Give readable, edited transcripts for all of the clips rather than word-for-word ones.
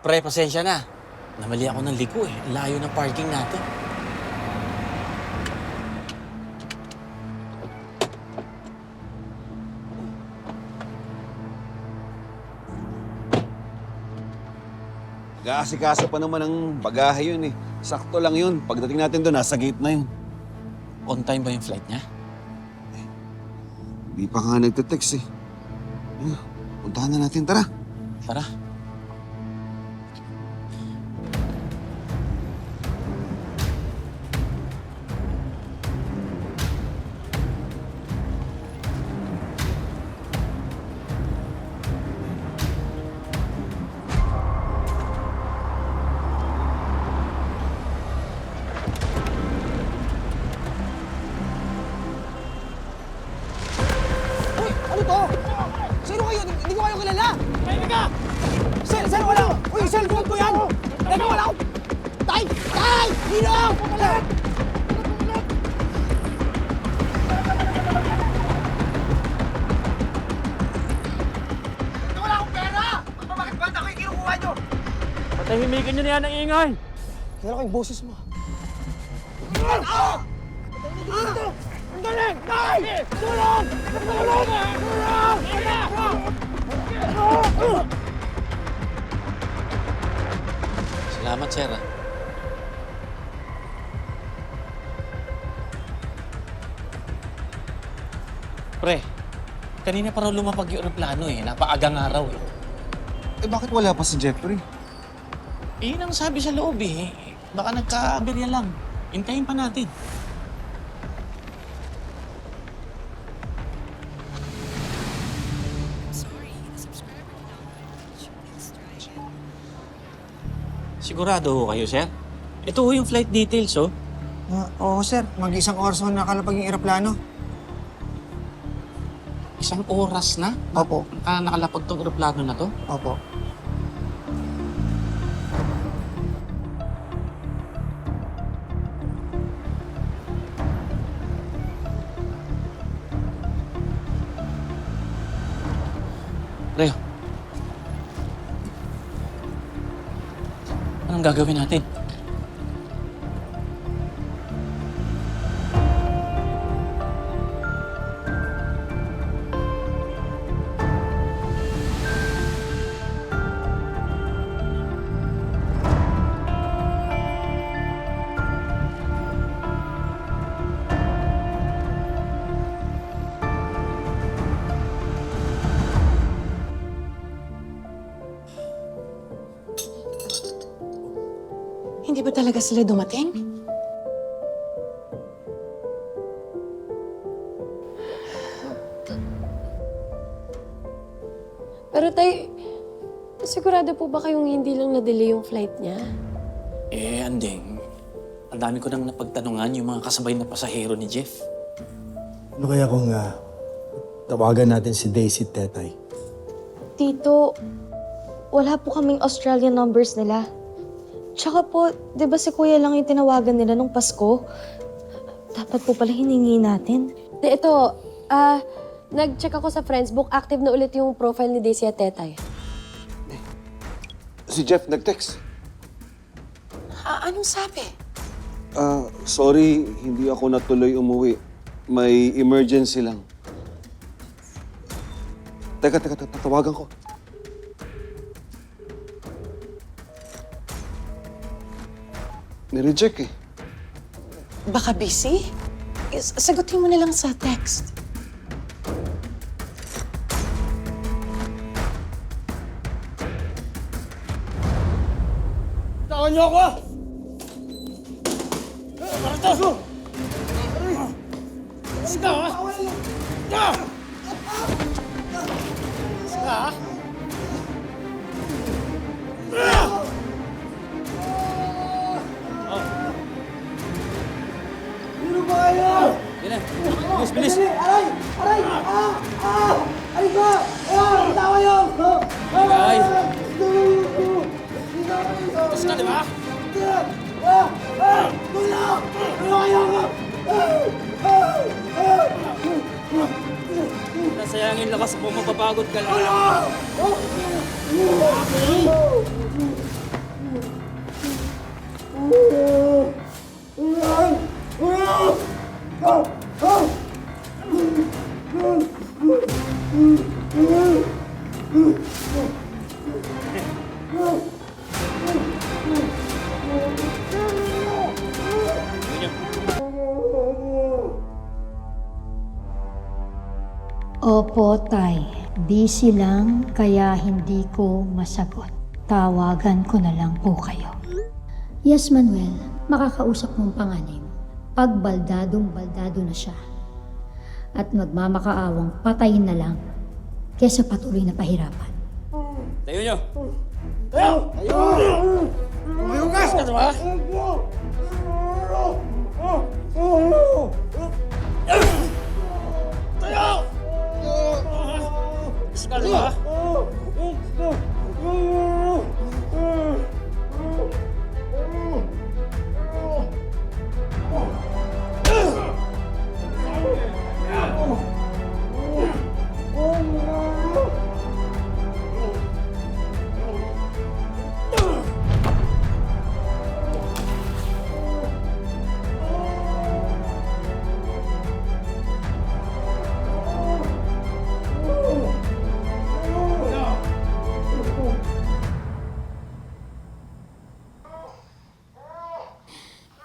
Pre, pasensya na. Namali ako ng liko eh. Ang layo ng parking natin. Nag-aasikaso pa naman ng bagahe yun eh. Sakto lang yun. Pagdating natin doon, nasa gate na yun. On time ba yung flight niya? Hindi pa nga nagte-text eh. Puntahan na natin, tara. Tara. Uy! Ano to? Sino kayo? Hindi ko kayo kilala! Kaya ka! Sir, wala! Uy, cellphone ko yan! Teka, wala ako! Tay! Tay! Ninong! Pumalit! Wala akong pera! Bakit ba ako yung kinukuha nyo? Patahimikin niyo na yan ang ingay! Kailan ko yung boses mo? Ah! Ang galing! Tay! Tulong! Tulong! Tulong! Salamat, sir. Pre, kanina pa raw lumapag yung aeroplano eh. Napaagang araw eh. Eh bakit wala pa si Jeffrey? Yun ang sabi sa loob eh. Baka nagka-aberya lang. Hintayin pa natin. Sigurado ho kayo, sir? Ito ho yung flight details, oh. Oo, sir. Mag-isang oras na nakalapag yung aeroplano. Isang oras na? Opo. Nakalapag tong aeroplano na to? Opo. Reo. Anong gagawin natin? Hindi ba talaga sila dumating? Pero tay, sigurado po ba kayong hindi lang na-delay yung flight niya? Eh, Andeng. Ang dami ko nang napagtanungan yung mga kasabay na pasahero ni Jeff. Ano kaya kung tawagan natin si Daisy Tetay? Tito, wala po kaming Australian numbers nila. Tsaka po, di ba si Kuya lang yung tinawagan nila nung Pasko? Dapat po pala hiningi natin. Ito, nag-check ako sa Friendsbook. Active na ulit yung profile ni Daisy at Tetay. Si Jeff nag-text. Anong sabi? Sorry, hindi ako natuloy umuwi. May emergency lang. Teka, tawagan ko. Nireject eh. Baka busy? Sagutin mo na lang sa text. Tawan niyo ako! Paratas mo! Sige, ha? Sige, ha? Sino ba kayo? Bilis! Aray! Aray! Aray ko! Tawa niyo! Ay! Tapos Tapos na, di ba? Tulong! Tulong kayo! Sayang yung lakas mo, mapapagod ka lang. Opo, Tay. Busy lang, kaya hindi ko masagot. Tawagan ko na lang po kayo. Yes, Manuel. Makakausap mong panganay mo. Pag baldadong-baldado na siya. At magmamakaawang patayin na lang kesa patuloy na pahirapan. Tayo nyo! Umayugas! Ano ba? Gusto ka ba?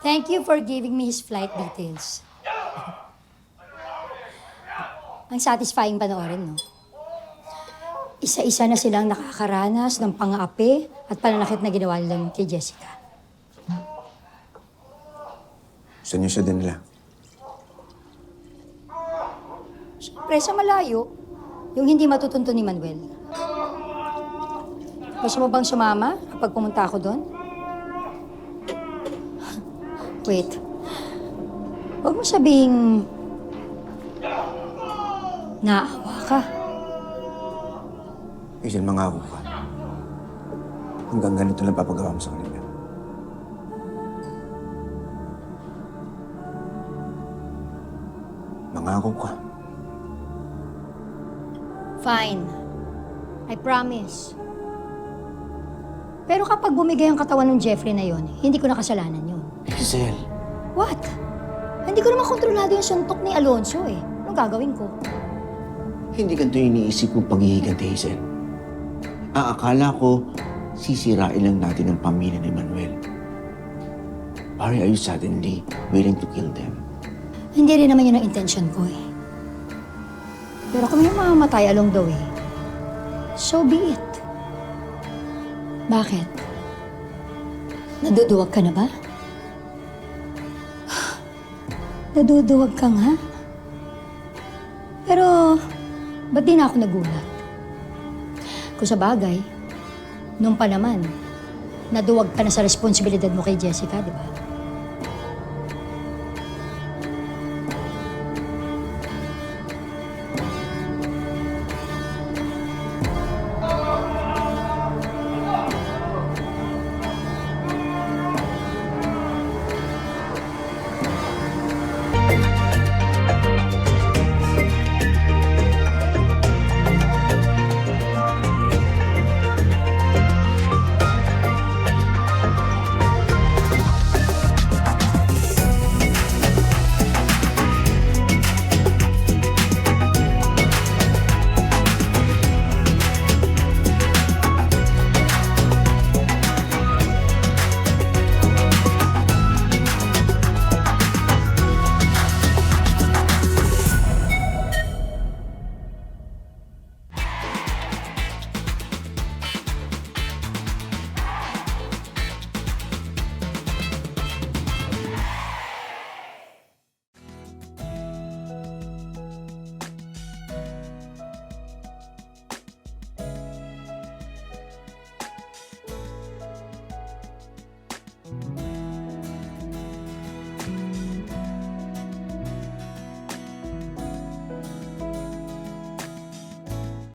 Thank you for giving me his flight details. Ang satisfying panoorin, no? Isa-isa na silang nakakaranas ng pang-aapi at pananakit na ginawa nilang kay Jessica. Gusto niyo siya din nila. Siyempre, sa malayo, yung hindi matutunto ni Manuel. Gusto mo bang sumama kapag pumunta ako doon? Wait. Huwag mo sabihing naawa ka. Hazel, mangako ka. Hanggang ganito lang papagawa mo sa kanila. Mangako ka. Fine. I promise. Pero kapag bumigay ang katawan ng Jeffrey na yon, hindi ko na kasalanan yun. Hazel, What? Hindi ko naman kontrolado yung suntok ni Alonso eh. Anong gagawin ko? Hindi ganito yung iniisip kong paghihiganti, Hazel. Akala ko, sisirain lang natin ang pamilya ni Manuel. Why are you suddenly willing to kill them? Hindi rin naman yun ang intention ko eh. Pero kung may mamamatay along the way, so be it. Bakit? Naduduwag ka na ba? Naduduwag ka nga? Pero, ba't di na ako nagulat? Kung sa bagay, nung pa naman, naduwag ka na sa responsibilidad mo kay Jessica, di ba?